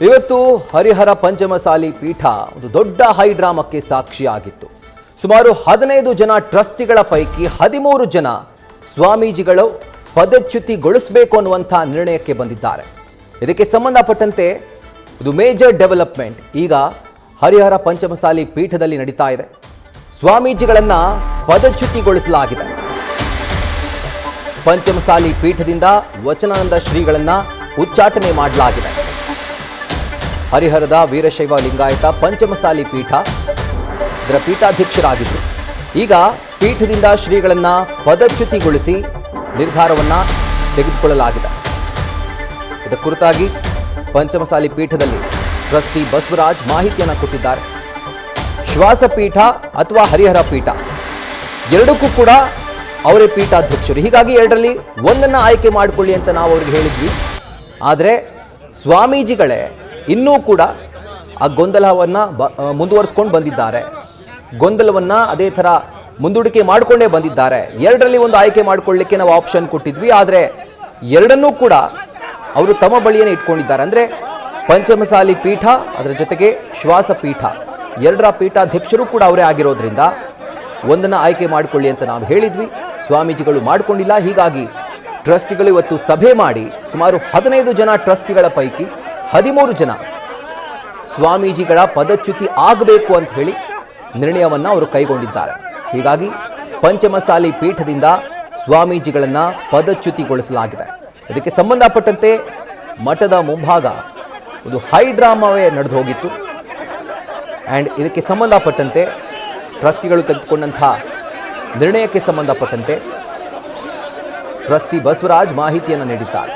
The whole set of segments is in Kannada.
ಇವತ್ತು ಹರಿಹರ ಪಂಚಮಸಾಲಿ ಪೀಠ ಒಂದು ದೊಡ್ಡ ಹೈಡ್ರಾಮಕ್ಕೆ ಸಾಕ್ಷಿಯಾಗಿತ್ತು. ಸುಮಾರು 15 ಜನ ಟ್ರಸ್ಟಿಗಳ ಪೈಕಿ 13 ಜನ ಸ್ವಾಮೀಜಿಗಳು ಪದಚ್ಯುತಿಗೊಳಿಸಬೇಕು ಅನ್ನುವಂಥ ನಿರ್ಣಯಕ್ಕೆ ಬಂದಿದ್ದಾರೆ. ಇದಕ್ಕೆ ಸಂಬಂಧಪಟ್ಟಂತೆ ಇದು ಮೇಜರ್ ಡೆವಲಪ್ಮೆಂಟ್ ಈಗ ಹರಿಹರ ಪಂಚಮಸಾಲಿ ಪೀಠದಲ್ಲಿ ನಡೀತಾ ಇದೆ. ಸ್ವಾಮೀಜಿಗಳನ್ನ ಪದಚ್ಯುತಿಗೊಳಿಸಲಾಗಿದೆ. ಪಂಚಮಸಾಲಿ ಪೀಠದಿಂದ ವಚನಾನಂದ ಶ್ರೀಗಳನ್ನ ಉಚ್ಚಾಟನೆ ಮಾಡಲಾಗಿದೆ. ಹರಿಹರದ ವೀರಶೈವ ಲಿಂಗಾಯತ ಪಂಚಮಸಾಲಿ ಪೀಠ ಇದರ ಪೀಠಾಧ್ಯಕ್ಷರಾಗಿದ್ದರು. ಈಗ ಪೀಠದಿಂದ ಶ್ರೀಗಳನ್ನ ಪದಚ್ಯುತಿಗೊಳಿಸಿ ನಿರ್ಧಾರವನ್ನ ತೆಗೆದುಕೊಳ್ಳಲಾಗಿದೆ. ಇದರ ಕುರಿತಾಗಿ ಪಂಚಮಸಾಲಿ ಪೀಠದಲ್ಲಿ ಟ್ರಸ್ಟಿ ಬಸವರಾಜ್ ಮಾಹಿತಿಯನ್ನು ಕೊಟ್ಟಿದ್ದಾರೆ. ಶ್ವಾಸಪೀಠ ಅಥವಾ ಹರಿಹರ ಪೀಠ ಎರಡಕ್ಕೂ ಕೂಡ ಅವರೇ ಪೀಠಾಧ್ಯಕ್ಷರು. ಹೀಗಾಗಿ ಎರಡರಲ್ಲಿ ಒಂದನ್ನು ಆಯ್ಕೆ ಮಾಡಿಕೊಳ್ಳಿ ಅಂತ ನಾವು ಅವ್ರಿಗೆ ಹೇಳಿದ್ವಿ. ಆದರೆ ಸ್ವಾಮೀಜಿಗಳೇ ಇನ್ನೂ ಕೂಡ ಆ ಗೊಂದಲವನ್ನು ಮುಂದುವರಿಸ್ಕೊಂಡು ಬಂದಿದ್ದಾರೆ. ಗೊಂದಲವನ್ನು ಅದೇ ಥರ ಮುಂದೂಡಿಕೆ ಮಾಡಿಕೊಂಡೇ ಬಂದಿದ್ದಾರೆ. ಎರಡರಲ್ಲಿ ಒಂದು ಆಯ್ಕೆ ಮಾಡಿಕೊಳ್ಳಿಕ್ಕೆ ನಾವು ಆಪ್ಷನ್ ಕೊಟ್ಟಿದ್ವಿ. ಆದರೆ ಎರಡನ್ನೂ ಕೂಡ ಅವರು ತಮ್ಮ ಬಳಿಯೇ ಇಟ್ಕೊಂಡಿದ್ದಾರೆ. ಅಂದರೆ ಪಂಚಮಸಾಲಿ ಪೀಠ ಅದರ ಜೊತೆಗೆ ಶ್ವಾಸಪೀಠ ಎರಡರ ಪೀಠಾಧ್ಯಕ್ಷರು ಕೂಡ ಅವರೇ ಆಗಿರೋದ್ರಿಂದ ಒಂದನ್ನು ಆಯ್ಕೆ ಮಾಡಿಕೊಳ್ಳಿ ಅಂತ ನಾವು ಹೇಳಿದ್ವಿ. ಸ್ವಾಮೀಜಿಗಳು ಮಾಡಿಕೊಂಡಿಲ್ಲ. ಹೀಗಾಗಿ ಟ್ರಸ್ಟಿಗಳು ಇವತ್ತು ಸಭೆ ಮಾಡಿ ಸುಮಾರು 15 ಜನ ಟ್ರಸ್ಟಿಗಳ ಪೈಕಿ 13 ಜನ ಸ್ವಾಮೀಜಿಗಳ ಪದಚ್ಯುತಿ ಆಗಬೇಕು ಅಂತ ಹೇಳಿ ನಿರ್ಣಯವನ್ನು ಅವರು ಕೈಗೊಂಡಿದ್ದಾರೆ. ಹೀಗಾಗಿ ಪಂಚಮಸಾಲಿ ಪೀಠದಿಂದ ಸ್ವಾಮೀಜಿಗಳನ್ನ ಪದಚ್ಯುತಿಗೊಳಿಸಲಾಗಿದೆ. ಇದಕ್ಕೆ ಸಂಬಂಧಪಟ್ಟಂತೆ ಮಠದ ಮುಂಭಾಗ ಒಂದು ಹೈಡ್ರಾಮವೇ ನಡೆದು ಹೋಗಿತ್ತು. ಆ್ಯಂಡ್ ಇದಕ್ಕೆ ಸಂಬಂಧಪಟ್ಟಂತೆ ಟ್ರಸ್ಟಿಗಳು ತೆಗೆದುಕೊಂಡಂಥ ನಿರ್ಣಯಕ್ಕೆ ಸಂಬಂಧಪಟ್ಟಂತೆ ಟ್ರಸ್ಟಿ ಬಸವರಾಜ್ ಮಾಹಿತಿಯನ್ನು ನೀಡಿದ್ದಾರೆ.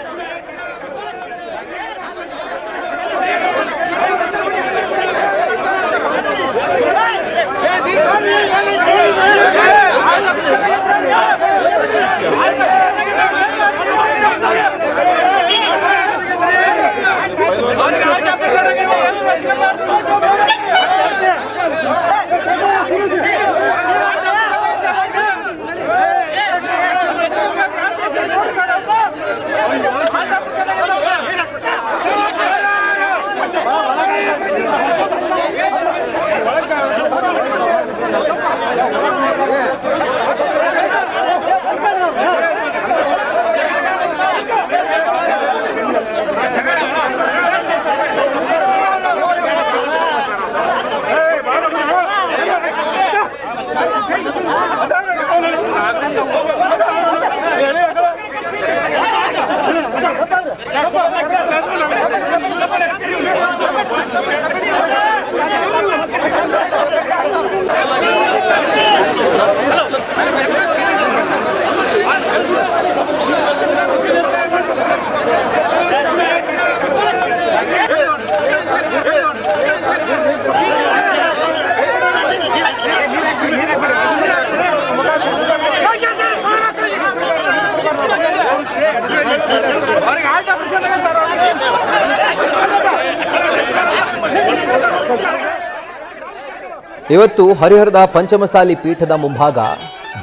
ಇವತ್ತು ಹರಿಹರದ ಪಂಚಮಸಾಲಿ ಪೀಠದ ಮುಂಭಾಗ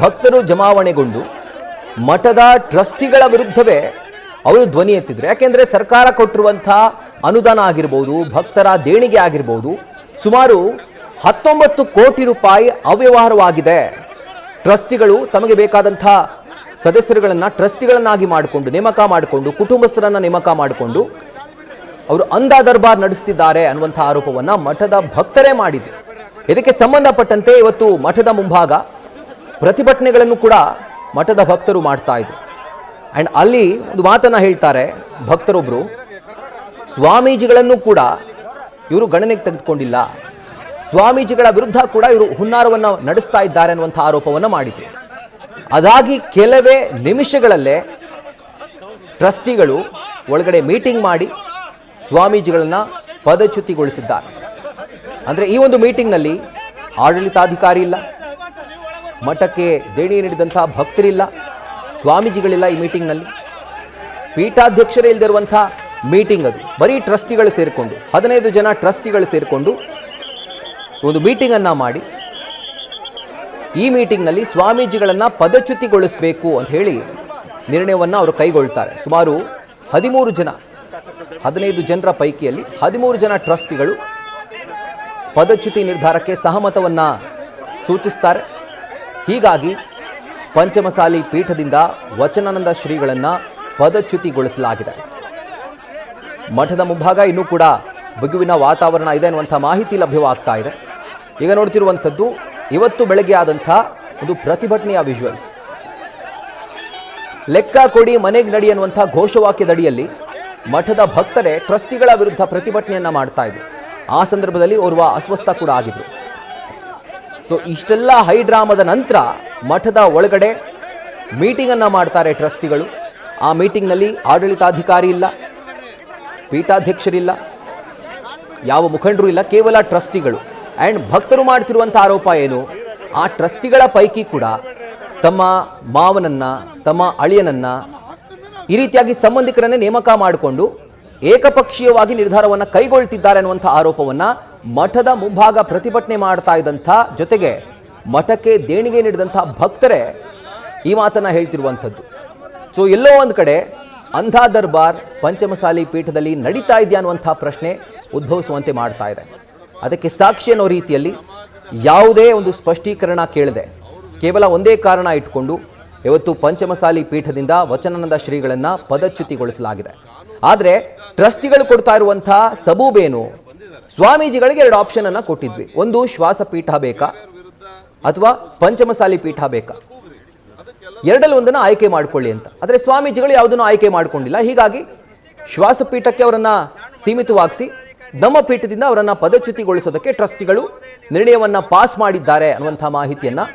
ಭಕ್ತರು ಜಮಾವಣೆಗೊಂಡು ಮಠದ ಟ್ರಸ್ಟಿಗಳ ವಿರುದ್ಧವೇ ಅವರು ಧ್ವನಿ ಎತ್ತಿದ್ರು. ಯಾಕೆಂದ್ರೆ ಸರ್ಕಾರ ಕೊಟ್ಟಿರುವಂಥ ಅನುದಾನ ಆಗಿರ್ಬೋದು, ಭಕ್ತರ ದೇಣಿಗೆ ಆಗಿರ್ಬೋದು, ಸುಮಾರು 19 ಕೋಟಿ ರೂಪಾಯಿ ಅವ್ಯವಹಾರವಾಗಿದೆ. ಟ್ರಸ್ಟಿಗಳು ತಮಗೆ ಬೇಕಾದಂಥ ಸದಸ್ಯರುಗಳನ್ನು ಟ್ರಸ್ಟಿಗಳನ್ನಾಗಿ ಮಾಡಿಕೊಂಡು ನೇಮಕ ಮಾಡಿಕೊಂಡು ಕುಟುಂಬಸ್ಥರನ್ನ ನೇಮಕ ಮಾಡಿಕೊಂಡು ಅವರು ಅಂಧಾ ದರ್ಬಾರ್ ನಡೆಸ್ತಿದ್ದಾರೆ ಅನ್ನುವಂಥ ಆರೋಪವನ್ನು ಮಠದ ಭಕ್ತರೇ ಮಾಡಿದ್ರು. ಇದಕ್ಕೆ ಸಂಬಂಧಪಟ್ಟಂತೆ ಇವತ್ತು ಮಠದ ಮುಂಭಾಗ ಪ್ರತಿಭಟನೆಗಳನ್ನು ಕೂಡ ಮಠದ ಭಕ್ತರು ಮಾಡ್ತಾ ಇದ್ರು. ಆ್ಯಂಡ್ ಅಲ್ಲಿ ಒಂದು ಮಾತನ್ನು ಹೇಳ್ತಾರೆ ಭಕ್ತರೊಬ್ಬರು, ಸ್ವಾಮೀಜಿಗಳನ್ನು ಕೂಡ ಇವರು ಗಣನೆಗೆ ತೆಗೆದುಕೊಂಡಿಲ್ಲ, ಸ್ವಾಮೀಜಿಗಳ ವಿರುದ್ಧ ಕೂಡ ಇವರು ಹುನ್ನಾರವನ್ನು ನಡೆಸ್ತಾ ಇದ್ದಾರೆ ಅನ್ನುವಂಥ ಆರೋಪವನ್ನು ಮಾಡಿದ್ರು. ಅದಾಗಿ ಕೆಲವೇ ನಿಮಿಷಗಳಲ್ಲೇ ಟ್ರಸ್ಟಿಗಳು ಒಳಗಡೆ ಮೀಟಿಂಗ್ ಮಾಡಿ ಸ್ವಾಮೀಜಿಗಳನ್ನ ಪದಚ್ಯುತಿಗೊಳಿಸಿದ್ದಾರೆ. ಅಂದರೆ ಈ ಒಂದು ಮೀಟಿಂಗ್ನಲ್ಲಿ ಆಡಳಿತಾಧಿಕಾರಿ ಇಲ್ಲ, ಮಠಕ್ಕೆ ದೇಣಿಗೆ ನೀಡಿದಂಥ ಭಕ್ತರಿಲ್ಲ, ಸ್ವಾಮೀಜಿಗಳಿಲ್ಲ. ಈ ಮೀಟಿಂಗ್ನಲ್ಲಿ ಪೀಠಾಧ್ಯಕ್ಷರೇ ಇಲ್ಲದಿರುವಂಥ ಮೀಟಿಂಗ್ ಅದು. ಬರೀ ಟ್ರಸ್ಟಿಗಳು ಸೇರಿಕೊಂಡು 15 ಜನ ಟ್ರಸ್ಟಿಗಳು ಸೇರಿಕೊಂಡು ಒಂದು ಮೀಟಿಂಗನ್ನು ಮಾಡಿ ಈ ಮೀಟಿಂಗ್ನಲ್ಲಿ ಸ್ವಾಮೀಜಿಗಳನ್ನು ಪದಚ್ಯುತಿಗೊಳಿಸಬೇಕು ಅಂತ ಹೇಳಿ ನಿರ್ಣಯವನ್ನು ಅವರು ಕೈಗೊಳ್ತಾರೆ. ಸುಮಾರು 13 ಜನ 15 ಜನರ ಪೈಕಿಯಲ್ಲಿ 13 ಜನ ಟ್ರಸ್ಟಿಗಳು ಪದಚ್ಯುತಿ ನಿರ್ಧಾರಕ್ಕೆ ಸಹಮತವನ್ನು ಸೂಚಿಸ್ತಾರೆ. ಹೀಗಾಗಿ ಪಂಚಮಸಾಲಿ ಪೀಠದಿಂದ ವಚನಾನಂದ ಶ್ರೀಗಳನ್ನು ಪದಚ್ಯುತಿಗೊಳಿಸಲಾಗಿದೆ. ಮಠದ ಮುಂಭಾಗ ಇನ್ನೂ ಕೂಡ ಬಿಗುವಿನ ವಾತಾವರಣ ಇದೆ ಅನ್ನುವಂಥ ಮಾಹಿತಿ ಲಭ್ಯವಾಗ್ತಾ ಇದೆ. ಈಗ ನೋಡ್ತಿರುವಂಥದ್ದು ಇವತ್ತು ಬೆಳಗ್ಗೆ ಆದಂಥ ಒಂದು ಪ್ರತಿಭಟನೆಯ ವಿಜುವಲ್ಸ್. ಲೆಕ್ಕ ಕೊಡಿ ಮನೆಗೆ ನಡಿ ಅನ್ನುವಂಥ ಘೋಷವಾಕ್ಯದಡಿಯಲ್ಲಿ ಮಠದ ಭಕ್ತರೇ ಟ್ರಸ್ಟಿಗಳ ವಿರುದ್ಧ ಪ್ರತಿಭಟನೆಯನ್ನ ಮಾಡ್ತಾ ಇದ್ರು. ಆ ಸಂದರ್ಭದಲ್ಲಿ ಓರ್ವ ಅಸ್ವಸ್ಥ ಕೂಡ ಆಗಿದ್ರು. ಸೊ ಇಷ್ಟೆಲ್ಲ ಹೈಡ್ರಾಮದ ನಂತರ ಮಠದ ಒಳಗಡೆ ಮೀಟಿಂಗ್ ಅನ್ನ ಮಾಡ್ತಾರೆ ಟ್ರಸ್ಟಿಗಳು. ಆ ಮೀಟಿಂಗ್ನಲ್ಲಿ ಆಡಳಿತಾಧಿಕಾರಿ ಇಲ್ಲ, ಪೀಠಾಧ್ಯಕ್ಷರಿಲ್ಲ, ಯಾವ ಮುಖಂಡರು ಇಲ್ಲ, ಕೇವಲ ಟ್ರಸ್ಟಿಗಳು. ಆ್ಯಂಡ್ ಭಕ್ತರು ಮಾಡ್ತಿರುವಂಥ ಆರೋಪ ಏನು, ಆ ಟ್ರಸ್ಟಿಗಳ ಪೈಕಿ ಕೂಡ ತಮ್ಮ ಮಾವನನ್ನ, ತಮ್ಮ ಅಳಿಯನನ್ನ, ಈ ರೀತಿಯಾಗಿ ಸಂಬಂಧಿಕರನ್ನೇ ನೇಮಕ ಮಾಡಿಕೊಂಡು ಏಕಪಕ್ಷೀಯವಾಗಿ ನಿರ್ಧಾರವನ್ನು ಕೈಗೊಳ್ತಿದ್ದಾರೆ ಅನ್ನುವಂಥ ಆರೋಪವನ್ನು ಮಠದ ಮುಂಭಾಗ ಪ್ರತಿಭಟನೆ ಮಾಡ್ತಾ ಇದ್ದಂಥ, ಜೊತೆಗೆ ಮಠಕ್ಕೆ ದೇಣಿಗೆ ನೀಡಿದಂಥ ಭಕ್ತರೇ ಈ ಮಾತನ್ನು ಹೇಳ್ತಿರುವಂಥದ್ದು. ಸೊ ಎಲ್ಲೋ ಒಂದು ಕಡೆ ಅಂಧ ದರ್ಬಾರ್ ಪಂಚಮಸಾಲಿ ಪೀಠದಲ್ಲಿ ನಡೀತಾ ಇದೆಯಾ ಅನ್ನುವಂಥ ಪ್ರಶ್ನೆ ಉದ್ಭವಿಸುವಂತೆ ಮಾಡ್ತಾ ಇದೆ. ಅದಕ್ಕೆ ಸಾಕ್ಷಿ ಅನ್ನೋ ರೀತಿಯಲ್ಲಿ ಯಾವುದೇ ಒಂದು ಸ್ಪಷ್ಟೀಕರಣ ಕೇಳದೆ ಕೇವಲ ಒಂದೇ ಕಾರಣ ಇಟ್ಕೊಂಡು ಇವತ್ತು ಪಂಚಮಸಾಲಿ ಪೀಠದಿಂದ ವಚನಾನಂದ ಶ್ರೀಗಳನ್ನು ಪದಚ್ಯುತಿಗೊಳಿಸಲಾಗಿದೆ. ಆದರೆ ಟ್ರಸ್ಟಿಗಳು ಕೊಡ್ತಾ ಇರುವಂಥ ಸಬೂಬೇನು, ಸ್ವಾಮೀಜಿಗಳಿಗೆ 2 ಆಪ್ಷನ್ ಅನ್ನು ಕೊಟ್ಟಿದ್ವಿ. ಒಂದು ಶ್ವಾಸಪೀಠ ಬೇಕಾ ಅಥವಾ ಪಂಚಮಸಾಲಿ ಪೀಠ ಬೇಕಾ, ಎರಡಲ್ಲಿ ಒಂದನ್ನು ಆಯ್ಕೆ ಮಾಡಿಕೊಳ್ಳಿ ಅಂತ. ಆದರೆ ಸ್ವಾಮೀಜಿಗಳು ಯಾವುದನ್ನು ಆಯ್ಕೆ ಮಾಡಿಕೊಂಡಿಲ್ಲ. ಹೀಗಾಗಿ ಶ್ವಾಸಪೀಠಕ್ಕೆ ಅವರನ್ನು ಸೀಮಿತವಾಗಿಸಿ ನಮ್ಮ ಪೀಠದಿಂದ ಅವರನ್ನು ಪದಚ್ಯುತಿಗೊಳಿಸೋದಕ್ಕೆ ಟ್ರಸ್ಟಿಗಳು ನಿರ್ಣಯವನ್ನು ಪಾಸ್ ಮಾಡಿದ್ದಾರೆ ಅನ್ನುವಂಥ ಮಾಹಿತಿಯನ್ನು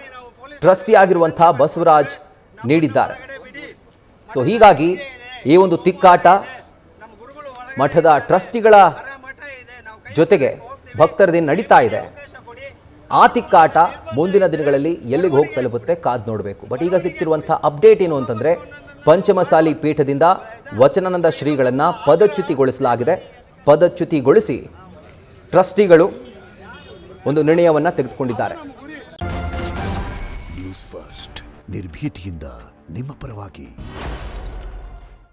ಟ್ರಸ್ಟಿ ಆಗಿರುವಂಥ ಬಸವರಾಜ್ ನೀಡಿದ್ದಾರೆ. ಸೊ ಹೀಗಾಗಿ ಈ ಒಂದು ತಿಕ್ಕಾಟ ಮಠದ ಟ್ರಸ್ಟಿಗಳ ಜೊತೆಗೆ ಭಕ್ತರದೇನು ನಡೀತಾ ಇದೆ, ಆ ತಿಕ್ಕಾಟ ಮುಂದಿನ ದಿನಗಳಲ್ಲಿ ಎಲ್ಲಿಗೆ ಹೋಗಿ ತಲುಪುತ್ತೆ ಕಾದು ನೋಡಬೇಕು. ಬಟ್ ಈಗ ಸಿಗ್ತಿರುವಂಥ ಅಪ್ಡೇಟ್ ಏನು ಅಂತಂದರೆ, ಪಂಚಮಸಾಲಿ ಪೀಠದಿಂದ ವಚನಾನಂದ ಶ್ರೀಗಳನ್ನು ಪದಚ್ಯುತಿಗೊಳಿಸಲಾಗಿದೆ. ಪದಚ್ಯುತಿಗೊಳಿಸಿ ಟ್ರಸ್ಟಿಗಳು ಒಂದು ನಿರ್ಣಯವನ್ನು ತೆಗೆದುಕೊಂಡಿದ್ದಾರೆ. ನ್ಯೂಸ್ ಫಸ್ಟ್ ನಿರ್ಭೀತಿಯಿಂದ ನಿಮ್ಮ ಪರವಾಗಿ.